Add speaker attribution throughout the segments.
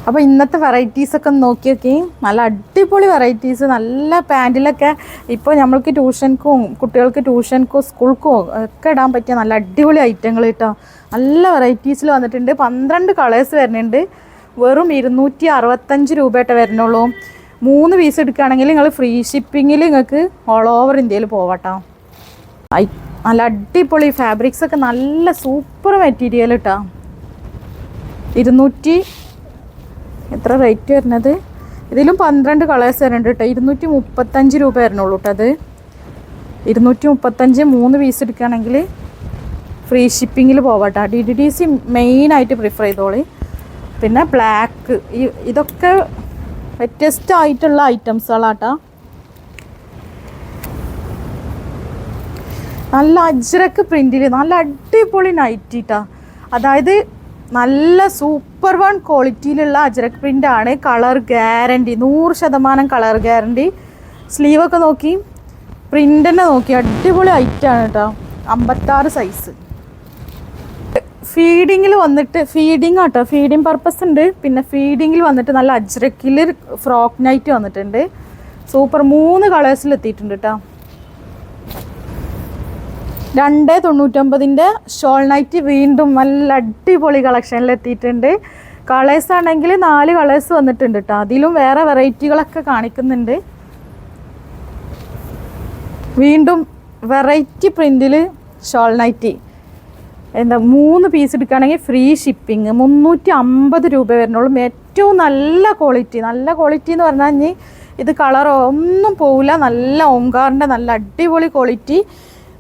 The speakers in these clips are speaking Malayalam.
Speaker 1: അപ്പോൾ ഇന്നത്തെ വെറൈറ്റീസൊക്കെ നോക്കി നോക്കി. നല്ല അടിപൊളി വെറൈറ്റീസ്, നല്ല പാൻറ്റിലൊക്കെ ഇപ്പോൾ നമ്മൾക്ക് ട്യൂഷൻക്കും കുട്ടികൾക്ക് ട്യൂഷൻക്കും സ്കൂൾക്കും ഒക്കെ ഇടാൻ പറ്റിയ നല്ല അടിപൊളി ഐറ്റങ്ങൾ കേട്ടോ. നല്ല വെറൈറ്റീസിൽ വന്നിട്ടുണ്ട്. 12 കളേഴ്സ് വരുന്നുണ്ട്. വെറും 265 രൂപയായിട്ട് വരുന്നുള്ളൂ. 3 പീസ് എടുക്കുകയാണെങ്കിൽ നിങ്ങൾ ഫ്രീ ഷിപ്പിങ്ങിൽ നിങ്ങൾക്ക് ഓൾ ഓവർ ഇന്ത്യയിൽ പോവാട്ടോ. നല്ല അടിപൊളി ഫാബ്രിക്സ് ഒക്കെ നല്ല സൂപ്പർ മെറ്റീരിയൽ കേട്ടോ. 200 എത്ര റേറ്റ് വരുന്നത്? ഇതിലും 12 കളേഴ്സ് വരുന്നുണ്ട് കേട്ടോ. 235 രൂപ വരുന്നുള്ളൂ കേട്ടോ. അത് 235 3 പീസ് എടുക്കുകയാണെങ്കിൽ ഫ്രീ ഷിപ്പിങ്ങിൽ പോവാട്ടോ. DDDC മെയിനായിട്ട് പ്രിഫർ ചെയ്തോളി. പിന്നെ ബ്ലാക്ക്, ഇതൊക്കെ വ്യത്യസ്തമായിട്ടുള്ള ഐറ്റംസുകളാട്ടോ. നല്ല അജ്രക്ക് പ്രിൻറ്റിൽ നല്ല അടിപൊളി നൈറ്റിട്ടാ. അതായത് നല്ല സൂപ്പർ വൺ ക്വാളിറ്റിയിലുള്ള അജ്രക്ക് പ്രിൻ്റാണ്. Colour guarantee, 100% colour guarantee. സ്ലീവൊക്കെ നോക്കി, പ്രിൻ്റ് തന്നെ നോക്കി, അടിപൊളി ഐറ്റാണ് കേട്ടോ. 56 സൈസ്. ഫീഡിങ്ങിൽ വന്നിട്ട് കേട്ടോ, ഫീഡിങ് പർപ്പസ് ഉണ്ട്. പിന്നെ ഫീഡിങ്ങിൽ വന്നിട്ട് നല്ല അജ്രക്കിൽ ഫ്രോക്ക് നൈറ്റ് വന്നിട്ടുണ്ട്. സൂപ്പർ 3 കളേഴ്സിൽ എത്തിയിട്ടുണ്ട് കേട്ടോ. 299 ഷോൾ നൈറ്റ് വീണ്ടും നല്ല അടിപൊളി കളക്ഷനിൽ എത്തിയിട്ടുണ്ട്. കളേഴ്സ് ആണെങ്കിൽ 4 കളേഴ്സ് വന്നിട്ടുണ്ട് കേട്ടോ. അതിലും വേറെ വെറൈറ്റികളൊക്കെ കാണിക്കുന്നുണ്ട്. വീണ്ടും വെറൈറ്റി പ്രിൻറ്റിൽ ഷോൾ നൈറ്റി 3 പീസ് എടുക്കുകയാണെങ്കിൽ ഫ്രീ ഷിപ്പിങ്. 350 രൂപ വരുന്നുള്ളൂ. ഏറ്റവും നല്ല ക്വാളിറ്റി എന്ന് പറഞ്ഞാൽ ഇനി ഇത് കളർ ഒന്നും പോവില്ല. നല്ല ഓംകാറിൻ്റെ നല്ല അടിപൊളി ക്വാളിറ്റി.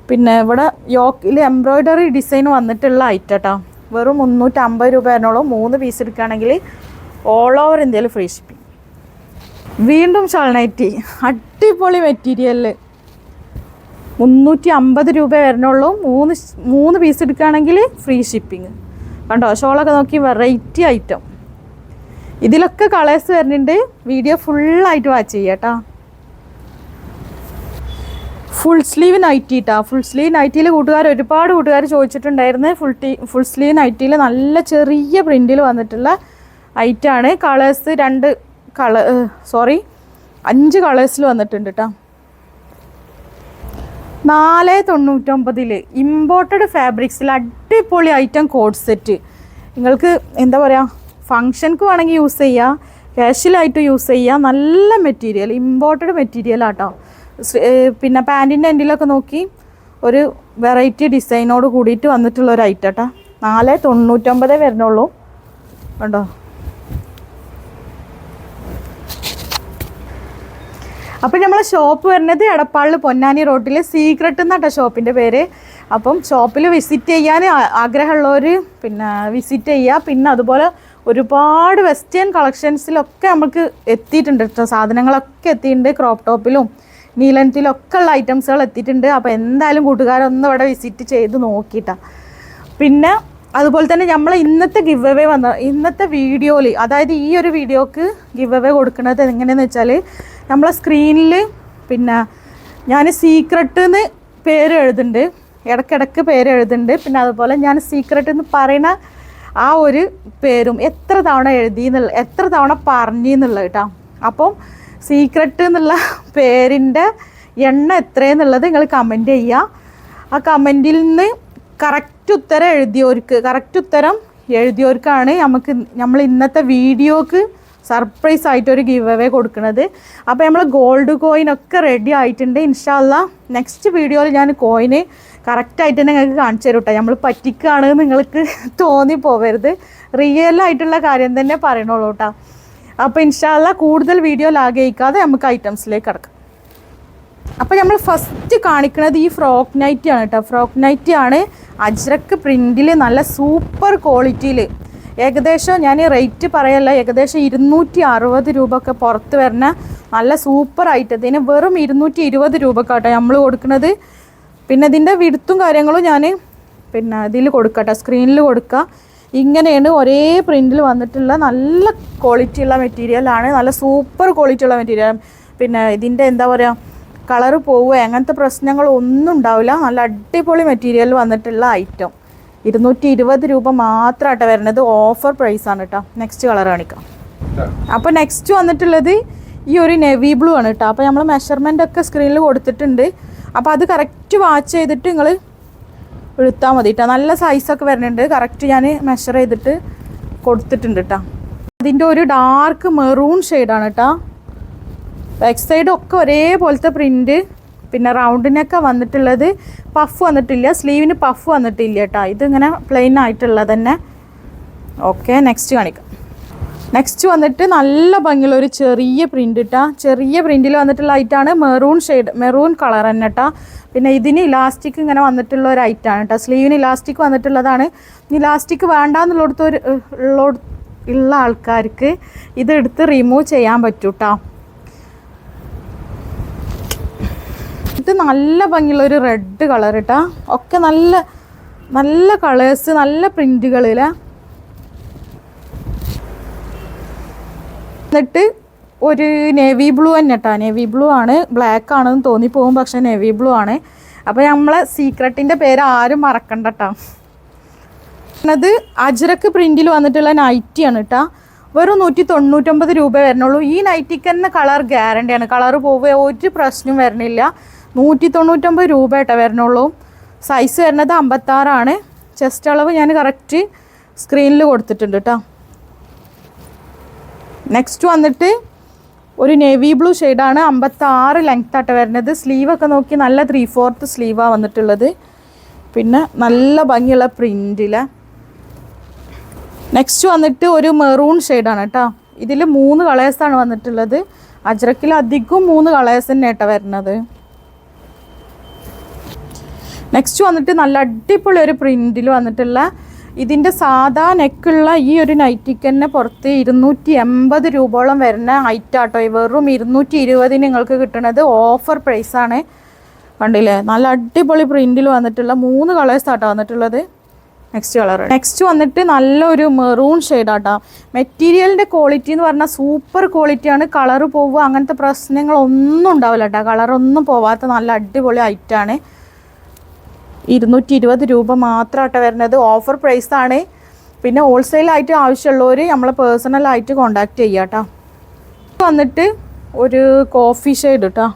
Speaker 1: പിന്നെ ഇവിടെ യോക്കിൽ എംബ്രോയ്ഡറി ഡിസൈൻ വന്നിട്ടുള്ള ഐറ്റം കേട്ടോ. വെറും 350 രൂപ വരുന്നുള്ളൂ. 3 പീസ് എടുക്കുകയാണെങ്കിൽ ഓൾ ഓവർ ഇന്ത്യയിൽ ഫ്രീ ഷിപ്പിംഗ്. വീണ്ടും ഷോൾ നൈറ്റി അടിപൊളി മെറ്റീരിയലിൽ 350 രൂപ വരുന്നുള്ളൂ. 3 പീസ് എടുക്കുകയാണെങ്കിൽ ഫ്രീ ഷിപ്പിംഗ്. കണ്ടോ ഷോളൊക്കെ നോക്കി, വെറൈറ്റി ഐറ്റം. ഇതിലൊക്കെ കളേഴ്സ് വരുന്നുണ്ട്. വീഡിയോ ഫുള്ളായിട്ട് വാച്ച് ചെയ്യാം കേട്ടോ. ഫുൾ സ്ലീവ് നൈറ്റി കേട്ടോ. ഫുൾ സ്ലീവ് നൈറ്റിയിൽ ഒരുപാട് കൂട്ടുകാർ ചോദിച്ചിട്ടുണ്ടായിരുന്നു. ഫുൾ സ്ലീവ് നൈറ്റിയിൽ നല്ല ചെറിയ പ്രിൻറ്റിൽ വന്നിട്ടുള്ള ഐറ്റാണ്. കളേഴ്സ് 5 കളേഴ്സിൽ വന്നിട്ടുണ്ട് കേട്ടോ. 499 ഇമ്പോർട്ടഡ് ഫാബ്രിക്സിൽ അടിപൊളി ഐറ്റം കോഡ് സെറ്റ്. നിങ്ങൾക്ക് എന്താ പറയുക, ഫങ്ഷൻക്ക് വേണമെങ്കിൽ യൂസ് ചെയ്യാം, കാഷ്വലായിട്ട് യൂസ് ചെയ്യാം. നല്ല മെറ്റീരിയൽ, ഇമ്പോർട്ടഡ് മെറ്റീരിയൽ ആട്ടോ. പിന്നെ പാൻറ്റിൻ്റെ എൻഡിലൊക്കെ നോക്കി ഒരു വെറൈറ്റി ഡിസൈനോട് കൂടിയിട്ട് വന്നിട്ടുള്ള ഒരു ഐറ്റം കേട്ടോ. 499 വരുന്നുള്ളൂ. കണ്ടോ. അപ്പം നമ്മളെ ഷോപ്പ് വരുന്നത് എടപ്പാളിൽ പൊന്നാനി റോട്ടിൽ സീക്രട്ട് എന്നാട്ടോ ഷോപ്പിൻ്റെ പേര്. അപ്പം ഷോപ്പിൽ വിസിറ്റ് ചെയ്യാൻ ആഗ്രഹമുള്ളവർ പിന്നെ വിസിറ്റ് ചെയ്യുക. പിന്നെ അതുപോലെ ഒരുപാട് വെസ്റ്റേൺ കളക്ഷൻസിലൊക്കെ നമുക്ക് എത്തിയിട്ടുണ്ട് കേട്ടോ. സാധനങ്ങളൊക്കെ എത്തിയിട്ടുണ്ട്. ക്രോപ്പ് ടോപ്പിലും നീലത്തിലൊക്കെ ഉള്ള ഐറ്റംസുകൾ എത്തിയിട്ടുണ്ട്. അപ്പോൾ എന്തായാലും കൂട്ടുകാരൊന്നും ഇവിടെ വിസിറ്റ് ചെയ്ത് നോക്കിയിട്ടാണ്. പിന്നെ അതുപോലെ തന്നെ നമ്മൾ ഇന്നത്തെ ഗിവ് അവേ ഇന്നത്തെ വീഡിയോയിൽ, അതായത് ഈ ഒരു വീഡിയോക്ക് ഗിവ് അവേ കൊടുക്കുന്നത് എങ്ങനെയാണെന്ന് വെച്ചാൽ, നമ്മളെ സ്ക്രീനിൽ പിന്നെ ഞാൻ സീക്രട്ട് എന്ന് പേര് എഴുതുന്നുണ്ട്, ഇടയ്ക്കിടയ്ക്ക് പേര് എഴുതുന്നുണ്ട്. പിന്നെ അതുപോലെ ഞാൻ സീക്രട്ട് എന്ന് പറയുന്ന ആ ഒരു പേരും എത്ര തവണ എത്ര തവണ പറഞ്ഞെന്നുള്ളത് കേട്ടോ. അപ്പം സീക്രട്ട് എന്നുള്ള പേരിൻ്റെ എണ്ണം എത്രയെന്നുള്ളത് നിങ്ങൾ കമൻറ്റ് ചെയ്യുക. ആ കമൻറ്റിൽ നിന്ന് കറക്റ്റ് ഉത്തരം എഴുതിയവർക്കാണ് നമ്മൾ ഇന്നത്തെ വീഡിയോക്ക് സർപ്രൈസ് ആയിട്ടൊരു ഗിവ് അവേ കൊടുക്കുന്നത്. അപ്പോൾ നമ്മൾ ഗോൾഡ് കോയിനൊക്കെ റെഡി ആയിട്ടുണ്ട്. ഇൻഷാ അല്ലാഹ് നെക്സ്റ്റ് വീഡിയോയിൽ ഞാൻ കോയിന് കറക്റ്റായിട്ട് തന്നെ നിങ്ങൾക്ക് കാണിച്ചു തരും കേട്ടോ. നമ്മൾ പറ്റിക്കുകയാണ് നിങ്ങൾക്ക് തോന്നിപ്പോവരുത്. റിയലായിട്ടുള്ള കാര്യം തന്നെ പറയണുള്ളൂ കേട്ടോ. അപ്പോൾ ഇൻഷാ അല്ലാഹ് കൂടുതൽ വീഡിയോ ലാഗയിക്കാതെ നമുക്ക് ഐറ്റംസിലേക്ക് കിടക്കാം. അപ്പോൾ നമ്മൾ ഫസ്റ്റ് കാണിക്കുന്നത് ഈ ഫ്രോക്ക് നൈറ്റി ആണ് കേട്ടോ. ഫ്രോക്ക് നൈറ്റി ആണ് അജ്രക്ക് പ്രിൻറ്റിൽ നല്ല സൂപ്പർ ക്വാളിറ്റിയിൽ. ഏകദേശം ഞാൻ റേറ്റ് പറയല്ല, ഏകദേശം 260 രൂപ ഒക്കെ പുറത്ത് വരുന്ന നല്ല സൂപ്പർ ഐറ്റത്തിന് വെറും 220 രൂപക്കാട്ടോ നമ്മൾ കൊടുക്കുന്നത്. പിന്നെ ഇതിൻ്റെ വിടുത്തും കാര്യങ്ങളും ഞാൻ പിന്നെ ഇതിൽ കൊടുക്കട്ടെ, സ്ക്രീനിൽ കൊടുക്കുക. ഇങ്ങനെയാണ് ഒരേ പ്രിൻറ്റിൽ വന്നിട്ടുള്ള നല്ല ക്വാളിറ്റിയുള്ള മെറ്റീരിയലാണ്. നല്ല സൂപ്പർ ക്വാളിറ്റിയുള്ള മെറ്റീരിയൽ. പിന്നെ ഇതിൻ്റെ എന്താ പറയുക, കളറ് പോവുക അങ്ങനത്തെ പ്രശ്നങ്ങളൊന്നും ഉണ്ടാവില്ല. നല്ല അടിപൊളി മെറ്റീരിയൽ വന്നിട്ടുള്ള ഐറ്റം. 220 രൂപ മാത്രമായിട്ട് വരുന്നത്. ഓഫർ പ്രൈസാണ് കേട്ടോ. നെക്സ്റ്റ് കളർ കാണിക്കാം. അപ്പോൾ നെക്സ്റ്റ് വന്നിട്ടുള്ളത് ഈ ഒരു നെവി ബ്ലൂ ആണ് കേട്ടോ. അപ്പോൾ നമ്മൾ മെഷർമെൻ്റ് ഒക്കെ സ്ക്രീനിൽ കൊടുത്തിട്ടുണ്ട്. അപ്പോൾ അത് കറക്റ്റ് വാച്ച് ചെയ്തിട്ട് നിങ്ങൾ എടുത്താൽ മതി കേട്ടോ. നല്ല സൈസൊക്കെ വരുന്നുണ്ട്. കറക്റ്റ് ഞാൻ മെഷർ ചെയ്തിട്ട് കൊടുത്തിട്ടുണ്ട് കേട്ടോ. അതിൻ്റെ ഒരു ഡാർക്ക് മെറൂൺ ഷെയ്ഡാണ് കേട്ടോ. ബാക്ക് സൈഡൊക്കെ ഒരേപോലത്തെ പ്രിൻറ്റ്. പിന്നെ റൗണ്ടിനൊക്കെ വന്നിട്ടുള്ളത് പഫ് വന്നിട്ടില്ല, സ്ലീവിന് പഫ് വന്നിട്ടില്ല കേട്ടോ. ഇതിങ്ങനെ പ്ലെയിൻ ആയിട്ടുള്ളത് തന്നെ. ഓക്കെ, നെക്സ്റ്റ് കാണിക്കാം. നെക്സ്റ്റ് വന്നിട്ട് നല്ല ഭംഗിയുള്ള ഒരു ചെറിയ പ്രിൻ്റ് ഇട്ടാ. ചെറിയ പ്രിൻറ്റിൽ വന്നിട്ടുള്ള ഐറ്റാണ് മെറൂൺ ഷെയ്ഡ്, മെറൂൺ കളർ തന്നെ കേട്ടോ. പിന്നെ ഇതിന് ഇലാസ്റ്റിക് ഇങ്ങനെ വന്നിട്ടുള്ള ഒരു ഐറ്റാണ് കേട്ടോ. സ്ലീവിന് ഇലാസ്റ്റിക് വന്നിട്ടുള്ളതാണ്. ഇലാസ്റ്റിക് വേണ്ടാന്നുള്ളിടത്ത് ഉള്ള ആൾക്കാർക്ക് ഇതെടുത്ത് റിമൂവ് ചെയ്യാൻ പറ്റും കേട്ടോ. ഇത് നല്ല ഭംഗിയുള്ള ഒരു റെഡ് കളർ കേട്ടോ. ഒക്കെ നല്ല നല്ല കളേഴ്സ്, നല്ല പ്രിൻറ്റുകളിലെ. എന്നിട്ട് ഒരു നേവി ബ്ലൂ തന്നെ കേട്ടോ. നേവി ബ്ലൂ ആണ്, ബ്ലാക്ക് ആണെന്ന് തോന്നിപ്പോകും, പക്ഷേ നേവി ബ്ലൂ ആണ്. അപ്പോൾ നമ്മളെ സീക്രട്ടിൻ്റെ പേര് ആരും മറക്കണ്ട കേട്ടോ. അത് അജ്രക്ക് പ്രിൻറ്റിൽ വന്നിട്ടുള്ള നൈറ്റിയാണ് കേട്ടോ. വെറും 199 രൂപ വരണുള്ളൂ. ഈ നൈറ്റിക്ക് തന്നെ കളർ ഗ്യാരണ്ടിയാണ്, കളർ പോവുക ഒരു പ്രശ്നം വരണില്ല. 199 രൂപ കേട്ടോ വരണുള്ളൂ. സൈസ് വരുന്നത് 56 ആണ്. ചെസ്റ്റ് അളവ് ഞാൻ കറക്റ്റ് സ്ക്രീനിൽ കൊടുത്തിട്ടുണ്ട് കേട്ടോ. നെക്സ്റ്റ് വന്നിട്ട് ഒരു നേവി ബ്ലൂ ഷെയ്ഡാണ്. 56 ലെങ്ത് ആയിട്ട് വരുന്നത്. സ്ലീവൊക്കെ നോക്കി നല്ല 3/4 സ്ലീവാണ് വന്നിട്ടുള്ളത്. പിന്നെ നല്ല ഭംഗിയുള്ള പ്രിൻറ്റിൽ. നെക്സ്റ്റ് വന്നിട്ട് ഒരു മെറൂൺ ഷെയ്ഡാണ് കേട്ടോ. ഇതിൽ 3 കളേഴ്സാണ് വന്നിട്ടുള്ളത്. അജ്രക്കിൽ അധികം 3 കളേഴ്സ് തന്നെ കേട്ടോ വരുന്നത്. നെക്സ്റ്റ് വന്നിട്ട് നല്ല അടിപൊളി ഒരു പ്രിൻറ്റിൽ വന്നിട്ടുള്ള, ഇതിൻ്റെ സാധാ നെക്കുള്ള ഈ ഒരു നൈറ്റിക്ക് തന്നെ പുറത്ത് 280 രൂപയോളം വരുന്ന ഐറ്റാട്ടോ. വെറും 220 നിങ്ങൾക്ക് കിട്ടുന്നത് ഓഫർ പ്രൈസാണ്. കണ്ടില്ലേ, നല്ല അടിപൊളി പ്രിൻറ്റിൽ വന്നിട്ടുള്ള 3 കളേഴ്സാട്ടോ വന്നിട്ടുള്ളത്. Next colour. നെക്സ്റ്റ് വന്നിട്ട് നല്ലൊരു മെറൂൺ ഷെയ്ഡാട്ടോ. മെറ്റീരിയലിൻ്റെ ക്വാളിറ്റി എന്ന് പറഞ്ഞാൽ സൂപ്പർ ക്വാളിറ്റിയാണ്. കളറ് പോവുക അങ്ങനത്തെ പ്രശ്നങ്ങളൊന്നും ഉണ്ടാവില്ല കേട്ടോ. കളറൊന്നും പോവാത്ത നല്ല അടിപൊളി ഐറ്റാണ്. 220 രൂപ മാത്രമായിട്ട് വരുന്നത്. ഓഫർ പ്രൈസാണ്. പിന്നെ ഹോൾസെയിലായിട്ട് ആവശ്യമുള്ളവർ നമ്മളെ പേഴ്സണലായിട്ട് കോണ്ടാക്ട് ചെയ്യുക കേട്ടോ. വന്നിട്ട് ഒരു കോഫി ഷെയ്ഡ് കേട്ടോ.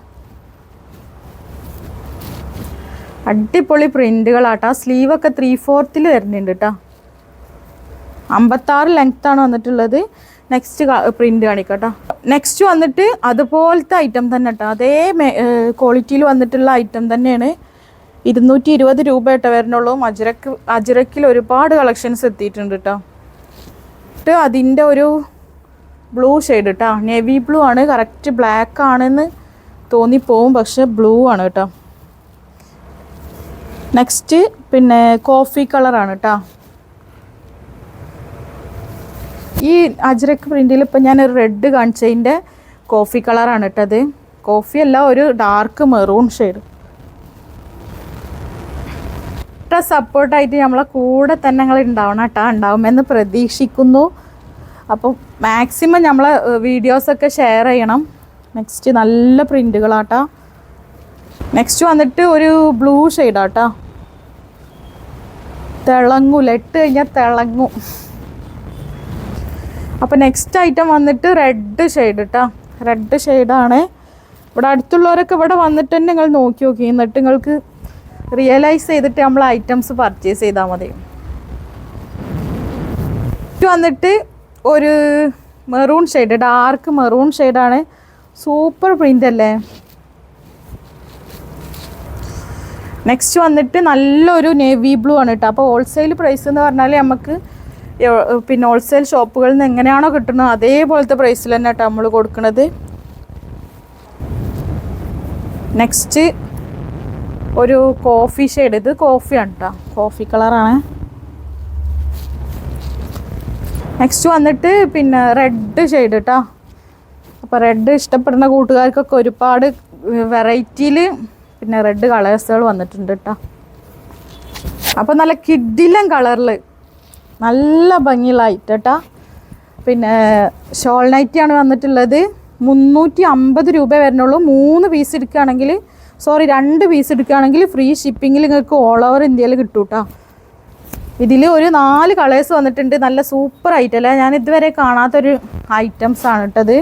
Speaker 1: അടിപൊളി പ്രിൻറ്റുകളാട്ടോ. സ്ലീവൊക്കെ 3/4 വരുന്നുണ്ട് കേട്ടോ. 56 ലെങ്ത്താണ് വന്നിട്ടുള്ളത്. നെക്സ്റ്റ് പ്രിൻറ്റ് കാണിക്കാം കേട്ടോ. നെക്സ്റ്റ് വന്നിട്ട് അതുപോലത്തെ ഐറ്റം തന്നെ കേട്ടോ. അതേ ക്വാളിറ്റിയിൽ വന്നിട്ടുള്ള ഐറ്റം തന്നെയാണ്. 220 രൂപ കേട്ടോ വരണുള്ളൂ. അജ്രക്കിൽ ഒരുപാട് കളക്ഷൻസ് എത്തിയിട്ടുണ്ട് കേട്ടോ. അതിൻ്റെ ഒരു ബ്ലൂ ഷെയ്ഡ് കേട്ടോ. നേവി ബ്ലൂ ആണ്. കറക്റ്റ് ബ്ലാക്ക് ആണെന്ന് തോന്നിപ്പോവും, പക്ഷെ ബ്ലൂ ആണ് കേട്ടോ. നെക്സ്റ്റ് പിന്നെ കോഫി കളറാണ് കേട്ടോ. ഈ അജ്രക്ക് പ്രിൻറ്റിൽ ഇപ്പം ഞാനൊരു റെഡ് കാണിച്ചതിൻ്റെ കോഫി കളറാണ് കേട്ടത്. കോഫി അല്ല, ഒരു ഡാർക്ക് മെറൂൺ ഷെയ്ഡ്. സപ്പോർട്ടായിട്ട് നമ്മളെ കൂടെ തന്നെ നിങ്ങൾ ഉണ്ടാവണം കേട്ടോ. ഉണ്ടാവുമെന്ന് പ്രതീക്ഷിക്കുന്നു. അപ്പം മാക്സിമം നമ്മളെ വീഡിയോസൊക്കെ ഷെയർ ചെയ്യണം. നെക്സ്റ്റ് നല്ല പ്രിൻറ്റുകളാട്ടോ. നെക്സ്റ്റ് വന്നിട്ട് ഒരു ബ്ലൂ ഷെയ്ഡാട്ടോ. തിളങ്ങൂല, ഇട്ട് കഴിഞ്ഞാൽ തിളങ്ങും. അപ്പോൾ നെക്സ്റ്റ് ഐറ്റം വന്നിട്ട് റെഡ് ഷെയ്ഡ് കേട്ടോ. റെഡ് ഷെയ്ഡാണ്. ഇവിടെ അടുത്തുള്ളവരൊക്കെ ഇവിടെ വന്നിട്ട് തന്നെ നിങ്ങൾ നോക്കി നോക്കി, എന്നിട്ട് നിങ്ങൾക്ക് റിയലൈസ് ചെയ്തിട്ട് നമ്മൾ ഐറ്റംസ് പർച്ചേസ് ചെയ്താൽ മതി. ഇത് വന്നിട്ട് ഒരു മെറൂൺ ഷെയ്ഡ്, ഡാർക്ക് മെറൂൺ ഷെയ്ഡാണ്. സൂപ്പർ പ്രിൻ്റ് അല്ലേ. നെക്സ്റ്റ് വന്നിട്ട് നല്ലൊരു നേവി ബ്ലൂ ആണ് കേട്ടോ. അപ്പോൾ ഹോൾസെയിൽ പ്രൈസ് എന്ന് പറഞ്ഞാൽ നമുക്ക് പിന്നെ ഹോൾസെയിൽ ഷോപ്പുകളിൽ നിന്ന് എങ്ങനെയാണോ കിട്ടുന്നത് അതേപോലത്തെ പ്രൈസിൽ തന്നെ കേട്ടോ നമ്മൾ കൊടുക്കുന്നത്. നെക്സ്റ്റ് ഒരു കോഫി ഷെയ്ഡ്. ഇത് കോഫിയാണ് കേട്ടോ, കോഫി കളറാണ്. നെക്സ്റ്റ് വന്നിട്ട് പിന്നെ റെഡ് ഷെയ്ഡ് കേട്ടോ. അപ്പോൾ റെഡ് ഇഷ്ടപ്പെടുന്ന കൂട്ടുകാർക്കൊക്കെ ഒരുപാട് വെറൈറ്റിയിൽ പിന്നെ റെഡ് കളേഴ്സുകൾ വന്നിട്ടുണ്ട് കേട്ടോ. അപ്പോൾ നല്ല കിഡിലൻ കളറിൽ നല്ല ഭംഗിയുള്ള ഐറ്റം കേട്ടോ. പിന്നെ ഷോൾ നൈറ്റിയാണ് വന്നിട്ടുള്ളത്. 350 രൂപ വരുന്നുള്ളൂ. 3 പീസ് എടുക്കുകയാണെങ്കിൽ, സോറി 2 പീസ് എടുക്കുകയാണെങ്കിൽ ഫ്രീ ഷിപ്പിങ്ങിൽ നിങ്ങൾക്ക് ഓൾ ഓവർ ഇന്ത്യയിൽ കിട്ടും കേട്ടോ. ഇതിൽ ഒരു 4 കളേഴ്സ് വന്നിട്ടുണ്ട്. നല്ല സൂപ്പർ ഐറ്റം അല്ലേ, ഞാൻ ഇതുവരെ കാണാത്തൊരു ഐറ്റംസ് ആണ് കേട്ടത്.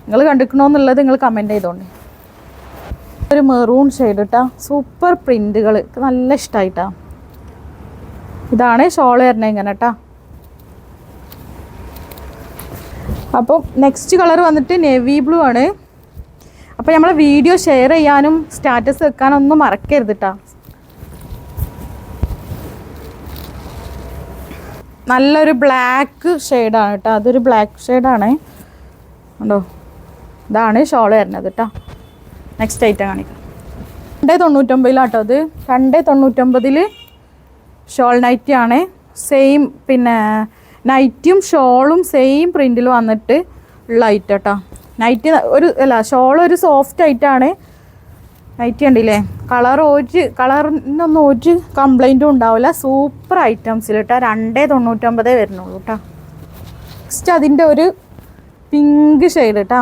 Speaker 1: നിങ്ങൾ കണ്ടിക്കണോന്നുള്ളത് നിങ്ങൾ കമൻറ്റ് ചെയ്തോണ്ട്. ഒരു മെറൂൺ ഷെയ്ഡ് കേട്ടോ, സൂപ്പർ പ്രിൻറ്റുകൾ നല്ല ഇഷ്ടമായിട്ടാ. ഇതാണ് ഷോൾ വരുന്നത് ഇങ്ങനെ കേട്ടോ. അപ്പം നെക്സ്റ്റ് കളർ വന്നിട്ട് നേവി ബ്ലൂ ആണ്. അപ്പോൾ നമ്മളെ വീഡിയോ ഷെയർ ചെയ്യാനും സ്റ്റാറ്റസ് വെക്കാനൊന്നും മറക്കരുത് കേട്ടോ. നല്ലൊരു ബ്ലാക്ക് ഷെയ്ഡാണ് കേട്ടോ, അതൊരു ബ്ലാക്ക് ഷെയ്ഡാണ് കണ്ടോ. ഇതാണ് ഷോൾ വരുന്നത് കേട്ടോ. നെക്സ്റ്റ് ഐറ്റം കാണിക്കാം. 299 അത് 299 ഷോൾ നൈറ്റി ആണ്. സെയിം പിന്നെ നൈറ്റിയും ഷോളും സെയിം പ്രിൻറ്റിൽ വന്നിട്ട് ഉള്ള ഐറ്റം കേട്ടോ. നൈറ്റി ഒരു അല്ല ഷോൾ ഒരു സോഫ്റ്റ് ആയിട്ടാണ്. നൈറ്റി ഉണ്ടല്ലേ, കളറിനൊന്നും ഒരു കംപ്ലൈൻറ്റും ഉണ്ടാവില്ല. സൂപ്പർ ഐറ്റംസിൽ കേട്ടോ. 299 വരുന്നുള്ളൂ കേട്ടോ. നെക്സ്റ്റ് അതിൻ്റെ ഒരു പിങ്ക് ഷെയ്ഡ് കേട്ടോ.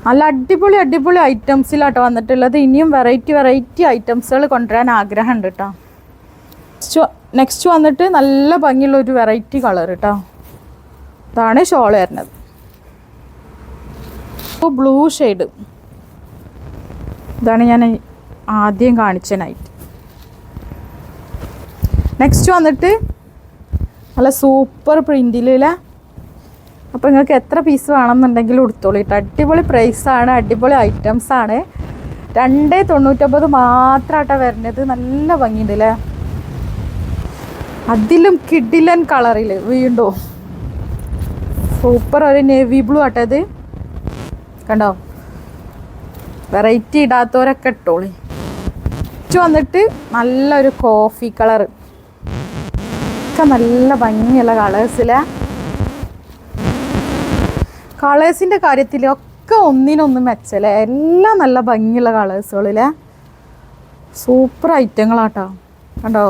Speaker 1: നല്ല അടിപൊളി ഐറ്റംസിലാട്ടോ വന്നിട്ടുള്ളത്. ഇനിയും വെറൈറ്റി ഐറ്റംസുകൾ കൊണ്ടുവരാൻ ആഗ്രഹമുണ്ട് കേട്ടോ. നെക്സ്റ്റ് വന്നിട്ട് നല്ല ഭംഗിയുള്ള ഒരു വെറൈറ്റി കളർ കേട്ടോ. ഇതാണ് ഷോൾ വരുന്നത്. ബ്ലൂ ഷെയ്ഡ്, ഇതാണ് ഞാൻ ആദ്യം കാണിച്ച നൈറ്റ്. നെക്സ്റ്റ് വന്നിട്ട് നല്ല സൂപ്പർ പ്രിൻറ്റിലെ. അപ്പോൾ നിങ്ങൾക്ക് എത്ര പീസ് വേണമെന്നുണ്ടെങ്കിലും എടുത്തോളൂ കേട്ടോ. അടിപൊളി പ്രൈസാണ്, അടിപൊളി ഐറ്റംസാണ്. 299 മാത്രമായിട്ടാണ് വരുന്നത്. നല്ല ഭംഗിയുണ്ട് അല്ലേ, അതിലും കിഡിലൻ കളറിൽ വീണ്ടും സൂപ്പർ ഒരു നേവി ബ്ലൂ ആട്ടോ ഇത് കണ്ടോ. വെറൈറ്റി ഇടാത്തവരൊക്കെ ഇട്ടോളി. വന്നിട്ട് നല്ലൊരു കോഫി കളർ ഒക്കെ നല്ല ഭംഗിയുള്ള കളേഴ്സിലെ. കളേഴ്സിൻ്റെ കാര്യത്തിലൊക്കെ ഒന്നിനൊന്നും മെച്ചല്ലേ, എല്ലാം നല്ല ഭംഗിയുള്ള കളേഴ്സുകളിലെ സൂപ്പർ ഐറ്റങ്ങളാട്ടോ കണ്ടോ.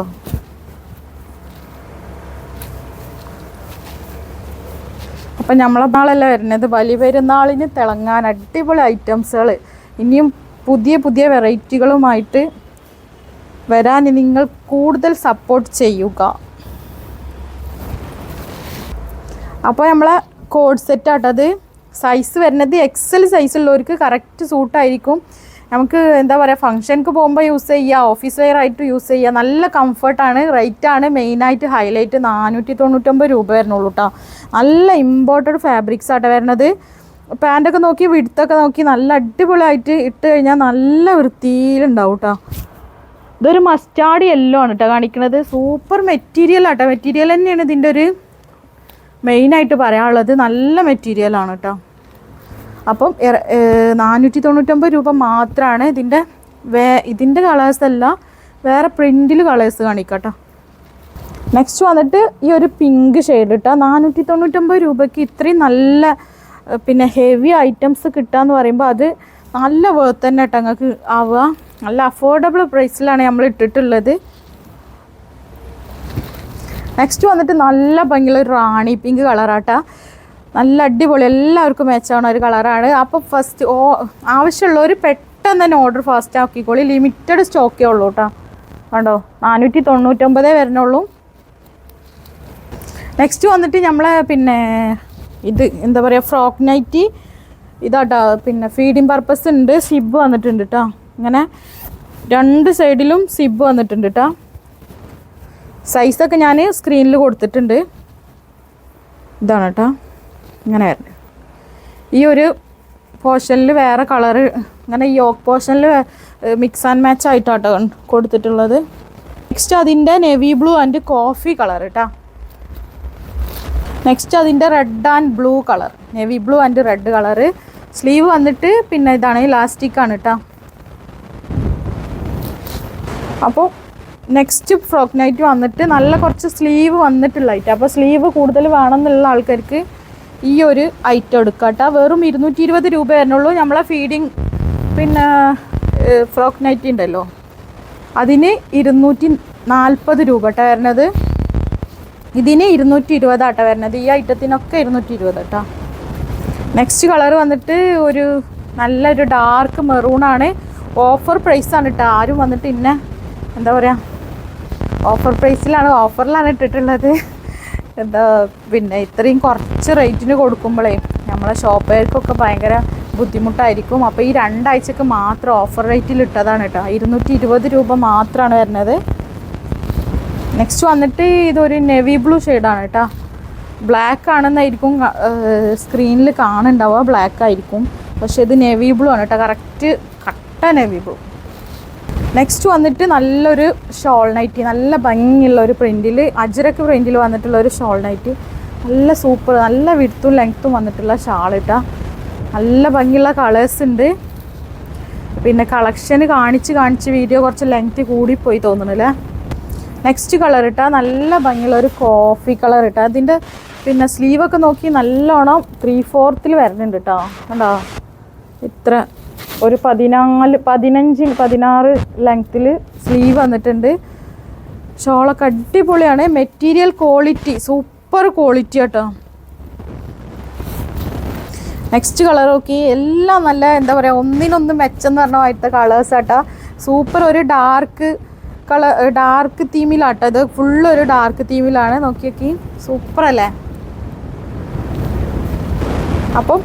Speaker 1: അപ്പം നമ്മളെ നാളല്ലേ വരുന്നത്, വലിയ പെരുന്നാളിന് തിളങ്ങാൻ അടിപൊളി ഐറ്റംസുകൾ ഇനിയും പുതിയ വെറൈറ്റികളുമായിട്ട് വരാൻ നിങ്ങൾ കൂടുതൽ സപ്പോർട്ട് ചെയ്യുക. അപ്പോൾ നമ്മളെ കോഡ് സെറ്റ് ആട്ടത് സൈസ് വരുന്നത് XL സൈസുള്ളവർക്ക് കറക്റ്റ് സൂട്ടായിരിക്കും. നമുക്ക് എന്താ പറയുക, ഫംഗ്ഷനക്ക് പോകുമ്പോൾ യൂസ് ചെയ്യുക, ഓഫീസ് വെയർ ആയിട്ട് യൂസ് ചെയ്യുക. നല്ല കംഫർട്ടാണ്. റേറ്റാണ് മെയിനായിട്ട് ഹൈലൈറ്റ്. 499 രൂപ വരുന്നുള്ളൂ കേട്ടോ. നല്ല ഇമ്പോർട്ടഡ് ഫാബ്രിക്സ് ആട്ടോ വരുന്നത്. പാൻറ്റൊക്കെ നോക്കി വിടുത്തൊക്കെ നോക്കി നല്ല അടിപൊളിയായിട്ട് ഇട്ട് കഴിഞ്ഞാൽ നല്ല വൃത്തിയിലുണ്ടാവും കേട്ടോ. ഇതൊരു മസ്റ്റാർഡ് യെല്ലോ ആണ് കേട്ടോ കാണിക്കുന്നത്. സൂപ്പർ മെറ്റീരിയൽ ആട്ടോ. മെറ്റീരിയൽ തന്നെയാണ് ഇതിൻ്റെ ഒരു മെയിനായിട്ട് പറയാനുള്ളത്. നല്ല മെറ്റീരിയലാണ് കേട്ടോ. അപ്പം 499 രൂപ മാത്രമാണ്. ഇതിൻ്റെ കളേഴ്സല്ല, വേറെ പ്രിൻറ്റിൽ കളേഴ്സ് കാണിക്കാം കേട്ടോ. നെക്സ്റ്റ് വന്നിട്ട് ഈ ഒരു പിങ്ക് ഷെയ്ഡ് കേട്ടോ. 499 രൂപയ്ക്ക് ഇത്രയും നല്ല പിന്നെ ഹെവി ഐറ്റംസ് കിട്ടുകയെന്ന് പറയുമ്പോൾ അത് നല്ല വേർത്ത് തന്നെ കേട്ടോ നിങ്ങൾക്ക് ആവുക. നല്ല അഫോർഡബിൾ പ്രൈസിലാണ് നമ്മൾ ഇട്ടിട്ടുള്ളത്. നെക്സ്റ്റ് വന്നിട്ട് നല്ല ഭംഗിയുള്ള ഒരു റാണി പിങ്ക് കളറാട്ടാ. നല്ല അടിപൊളി, എല്ലാവർക്കും മാച്ചാവുന്ന ഒരു കളറാണ്. അപ്പോൾ ഫസ്റ്റ് ആവശ്യമുള്ളവർ പെട്ടെന്ന് തന്നെ ഓർഡർ ഫാസ്റ്റ് ആക്കിക്കോളി. ലിമിറ്റഡ് സ്റ്റോക്കേ ഉള്ളൂ കേട്ടോ. കണ്ടോ 499 വരുന്നുള്ളൂ. നെക്സ്റ്റ് വന്നിട്ട് നമ്മളെ പിന്നെ ഇത് എന്താ പറയുക, ഫ്രോക്ക് നൈറ്റി ഇതാട്ടോ. പിന്നെ ഫീഡിങ് പർപ്പസ് ഉണ്ട്. സിബ് വന്നിട്ടുണ്ട് കേട്ടോ. ഇങ്ങനെ 2 സൈഡിലും സിബ് വന്നിട്ടുണ്ട് കേട്ടോ. സൈസൊക്കെ ഞാൻ സ്ക്രീനിൽ കൊടുത്തിട്ടുണ്ട്. ഇതാണ് കേട്ടോ ഇങ്ങനെ വരുന്നത്. ഈ ഒരു പോർഷനിൽ വേറെ കളറ് ഇങ്ങനെ യോക്ക് പോർഷനിൽ മിക്സ് ആൻഡ് മാച്ച് ആയിട്ടാട്ടോ കൊടുത്തിട്ടുള്ളത്. നെക്സ്റ്റ് അതിൻ്റെ navy blue and coffee colour കേട്ടോ. നെക്സ്റ്റ് അതിൻ്റെ red and blue colour, navy blue and red colour. Sleeve വന്നിട്ട് പിന്നെ ഇതാണ് ഇലാസ്റ്റിക്കാണ് കേട്ടോ. അപ്പോൾ നെക്സ്റ്റ് ഫ്രോക്ക് നൈറ്റ് വന്നിട്ട് നല്ല കുറച്ച് സ്ലീവ് വന്നിട്ടുള്ള ഐറ്റം. അപ്പോൾ സ്ലീവ് കൂടുതൽ വേണമെന്നുള്ള ആൾക്കാർക്ക് ഈ ഒരു ഐറ്റം എടുക്കാം കേട്ടോ. വെറും 220 രൂപ വരുന്നുള്ളൂ. നമ്മളെ ഫീഡിങ് പിന്നെ ഫ്രോക്ക് നൈറ്റി ഉണ്ടല്ലോ, അതിന് 240 രൂപ കേട്ടോ വരുന്നത്. ഇതിന് 220 ആട്ടോ വരുന്നത്. ഈ ഐറ്റത്തിനൊക്കെ 220 കേട്ടോ. നെക്സ്റ്റ് കളർ വന്നിട്ട് ഒരു നല്ലൊരു ഡാർക്ക് മെറൂണാണ്. ഓഫർ പ്രൈസാണ് കേട്ടോ. ആരും വന്നിട്ട് ഇന്നെ എന്താ പറയുക ഓഫർ പ്രൈസിലാണ്, ഓഫറിലാണ് ഇട്ടിട്ടുള്ളത്. എന്താ പിന്നെ ഇത്രയും കുറച്ച് റേറ്റിന് കൊടുക്കുമ്പോഴേ നമ്മളെ ഷോപ്പുകാർക്കൊക്കെ ഭയങ്കര ബുദ്ധിമുട്ടായിരിക്കും. അപ്പോൾ ഈ 2 ആഴ്ചക്ക് മാത്രം ഓഫർ റേറ്റിൽ ഇട്ടതാണ് കേട്ടോ. 220 രൂപ മാത്രമാണ് വരുന്നത്. നെക്സ്റ്റ് വന്നിട്ട് ഇതൊരു നെവി ബ്ലൂ ഷെയ്ഡാണ് കേട്ടോ. ബ്ലാക്ക് ആണെന്നായിരിക്കും സ്ക്രീനിൽ കാണുന്നുണ്ടാവുക, ബ്ലാക്ക് ആയിരിക്കും. പക്ഷേ ഇത് നെവി ബ്ലൂ ആണ് കേട്ടോ, കറക്റ്റ് കട്ട നെവി ബ്ലൂ. നെക്സ്റ്റ് വന്നിട്ട് നല്ലൊരു ഷോൾ നൈറ്റി, നല്ല ഭംഗിയുള്ള ഒരു പ്രിൻറ്റിൽ, അജ്രക്ക് പ്രിൻറ്റിൽ വന്നിട്ടുള്ള ഒരു ഷോൾ നൈറ്റി. നല്ല സൂപ്പർ, നല്ല വിഡ്ത്തും ലെങ്ത്തും വന്നിട്ടുള്ള ഷാൾ ഇട്ടാ. നല്ല ഭംഗിയുള്ള കളേഴ്സ് ഉണ്ട്. പിന്നെ കളക്ഷൻ കാണിച്ച് വീഡിയോ കുറച്ച് ലെങ്ത്ത് കൂടിപ്പോയി തോന്നുന്നില്ലേ. നെക്സ്റ്റ് കളർ ഇട്ടാ നല്ല ഭംഗിയുള്ള ഒരു കോഫി കളർ ഇട്ടാ. അതിൻ്റെ പിന്നെ സ്ലീവൊക്കെ നോക്കി നല്ലോണം 3/4 വരുന്നുണ്ട് കേട്ടോ. കണ്ടോ, ഇത്ര ഒരു 15-16 ലെങ്ത്തിൽ സ്ലീവ് വന്നിട്ടുണ്ട്. ഷോളൊക്കെ അടിപൊളിയാണ്. മെറ്റീരിയൽ ക്വാളിറ്റി സൂപ്പർ ക്വാളിറ്റി കേട്ടോ. നെക്സ്റ്റ് കളർ നോക്കി, എല്ലാം നല്ല എന്താ പറയുക, ഒന്നിനൊന്ന് മെച്ചെന്ന് പറഞ്ഞ ആദ്യത്തെ കളേഴ്സ് ആട്ടോ. സൂപ്പർ ഒരു ഡാർക്ക് തീമിലാട്ടോ. ഇത് ഫുള്ളൊരു ഡാർക്ക് തീമിലാണ്. നോക്കി സൂപ്പർ അല്ലേ. അപ്പം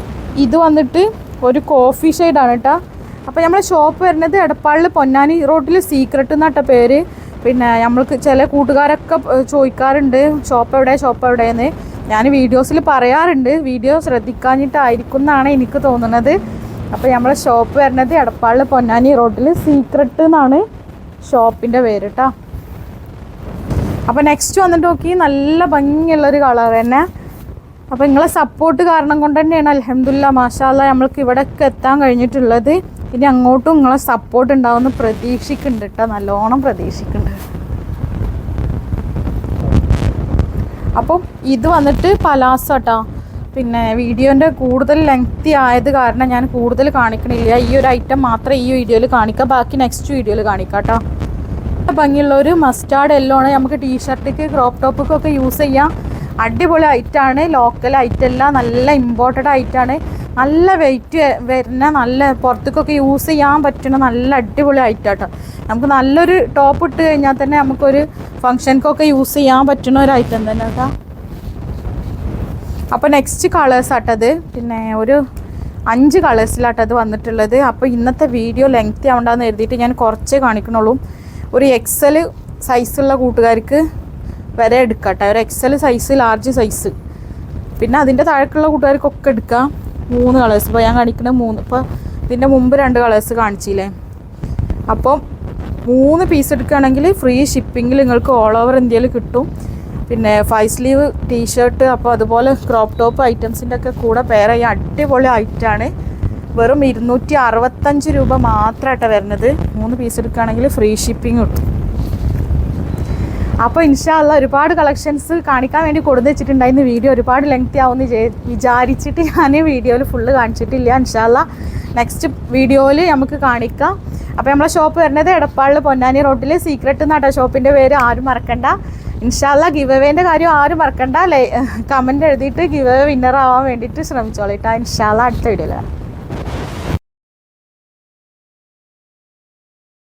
Speaker 1: ഇത് വന്നിട്ട് ഒരു കോഫി ഷെയ്ഡാണ് കേട്ടോ. അപ്പോൾ നമ്മളെ ഷോപ്പ് വരുന്നത് എടപ്പാളിൽ പൊന്നാനി റോഡിൽ സീക്രട്ട് എന്നാട്ടോ പേര്. പിന്നെ നമ്മൾക്ക് ചില കൂട്ടുകാരൊക്കെ ചോദിക്കാറുണ്ട് ഷോപ്പ് എവിടെയെന്ന്. ഞാൻ വീഡിയോസിൽ പറയാറുണ്ട്, വീഡിയോ ശ്രദ്ധിക്കാഞ്ഞിട്ടായിരിക്കും എന്നാണ് എനിക്ക് തോന്നുന്നത്. അപ്പോൾ നമ്മളെ ഷോപ്പ് വരുന്നത് എടപ്പാളിൽ പൊന്നാനി റോഡിൽ സീക്രട്ട് എന്നാണ് ഷോപ്പിൻ്റെ പേര് കേട്ടോ. അപ്പോൾ നെക്സ്റ്റ് വന്നിട്ട് നോക്കി, നല്ല ഭംഗിയുള്ളൊരു കളർ തന്നെ. അപ്പോൾ നിങ്ങളെ സപ്പോർട്ട് കാരണം കൊണ്ട് തന്നെയാണ് അൽഹംദുലില്ലാ മാഷാ അല്ലാഹ് നമ്മൾക്ക് ഇവിടെയൊക്കെ എത്താൻ കഴിഞ്ഞിട്ടുള്ളത്. ഇനി അങ്ങോട്ടും നിങ്ങളെ സപ്പോർട്ട് ഉണ്ടാവുമെന്ന് പ്രതീക്ഷിക്കുന്നുണ്ട് കേട്ടോ, നല്ലോണം പ്രതീക്ഷിക്കുന്നുണ്ട്. അപ്പം ഇത് വന്നിട്ട് പലാസോ കേട്ടോ. പിന്നെ വീഡിയോൻ്റെ കൂടുതൽ ലെങ്തി ആയത് കാരണം ഞാൻ കൂടുതൽ കാണിക്കണില്ല. ഈ ഒരു ഐറ്റം മാത്രമേ ഈ വീഡിയോയിൽ കാണിക്കാം, ബാക്കി നെക്സ്റ്റ് വീഡിയോയിൽ കാണിക്കാം കേട്ടോ. ഭംഗിയുള്ളൊരു മസ്റ്റാർഡ് യെല്ലോ ആണ്. നമുക്ക് ടീഷർട്ടിക്ക് ക്രോപ്പ് ടോപ്പൊക്കെ യൂസ് ചെയ്യാം. അടിപൊളി ഐറ്റാണ്, ലോക്കൽ ഐറ്റമല്ല, നല്ല ഇമ്പോർട്ടഡ് ഐറ്റാണ്. നല്ല വെയിറ്റ് വരുന്ന, നല്ല പുറത്തേക്കൊക്കെ യൂസ് ചെയ്യാൻ പറ്റുന്ന നല്ല അടിപൊളി ഐറ്റാട്ടോ. നമുക്ക് നല്ലൊരു ടോപ്പ് ഇട്ട് കഴിഞ്ഞാൽ തന്നെ നമുക്കൊരു ഫങ്ഷൻക്കൊക്കെ യൂസ് ചെയ്യാൻ പറ്റുന്ന ഒരു ഐറ്റം തന്നെ കേട്ടോ. അപ്പോൾ നെക്സ്റ്റ് കളേഴ്സ് ആട്ടത്, പിന്നെ ഒരു 5 കളേഴ്സിലാട്ടത് വന്നിട്ടുള്ളത്. അപ്പോൾ ഇന്നത്തെ വീഡിയോ ലെങ്തി ആവണ്ടെന്ന് എഴുതിയിട്ട് ഞാൻ കുറച്ചേ കാണിക്കണുള്ളൂ. ഒരു XL സൈസുള്ള കൂട്ടുകാർക്ക് വരെ എടുക്കാം കേട്ടോ. ഒരു XL സൈസ്, ലാർജ് സൈസ്, പിന്നെ അതിൻ്റെ താഴേക്കുള്ള കൂട്ടുകാർക്കൊക്കെ എടുക്കാം. 3 കളേഴ്സ് ഇപ്പോൾ ഞാൻ കാണിക്കുന്നത് 3. ഇപ്പോൾ ഇതിൻ്റെ മുമ്പ് 2 കളേഴ്സ് കാണിച്ചില്ലേ. അപ്പം 3 പീസ് എടുക്കുകയാണെങ്കിൽ ഫ്രീ ഷിപ്പിങ്ങിൽ നിങ്ങൾക്ക് ഓൾ ഓവർ ഇന്ത്യയിൽ കിട്ടും. പിന്നെ 5 സ്ലീവ് ടീഷർട്ട്, അപ്പോൾ അതുപോലെ ക്രോപ്പ് ടോപ്പ് ഐറ്റംസിൻ്റെ ഒക്കെ കൂടെ പെയർ ചെയ്യാൻ അടിപൊളി ഐറ്റമാണ്. വെറും 265 രൂപ മാത്രമായിട്ടാണ് വരുന്നത്. 3 പീസ് എടുക്കുകയാണെങ്കിൽ ഫ്രീ ഷിപ്പിംഗ് കിട്ടും. അപ്പോൾ ഇൻഷാ അല്ലാഹ് ഒരുപാട് കളക്ഷൻസ് കാണിക്കാൻ വേണ്ടി കൊടുത്തു വെച്ചിട്ടുണ്ടായിരുന്നു. വീഡിയോ ഒരുപാട് ലെങ്തി ആവുമെന്ന് വിചാരിച്ചിട്ട് ഞാൻ വീഡിയോയിൽ ഫുള്ള് കാണിച്ചിട്ടില്ല. ഇൻഷാ അല്ലാഹ് നെക്സ്റ്റ് വീഡിയോയിൽ നമുക്ക് കാണിക്കാം. അപ്പോൾ നമ്മളെ ഷോപ്പ് വരുന്നത് എടപ്പാളിൽ പൊന്നാനി റോഡിൽ സീക്രട്ട് എന്നാട്ടോ ഷോപ്പിൻ്റെ പേര്. ആരും മറക്കണ്ട. ഇൻഷാ അല്ലാഹ് ഗിവ് അവേൻ്റെ കാര്യം ആരും മറക്കണ്ട. കമൻറ്റ് എഴുതിയിട്ട് ഗിവ് അവേ വിന്നർ ആവാൻ വേണ്ടിയിട്ട് ശ്രമിച്ചോളിട്ടാ. ഇൻഷാ അല്ലാഹ് അടുത്ത വീഡിയോയിൽ കാണാം.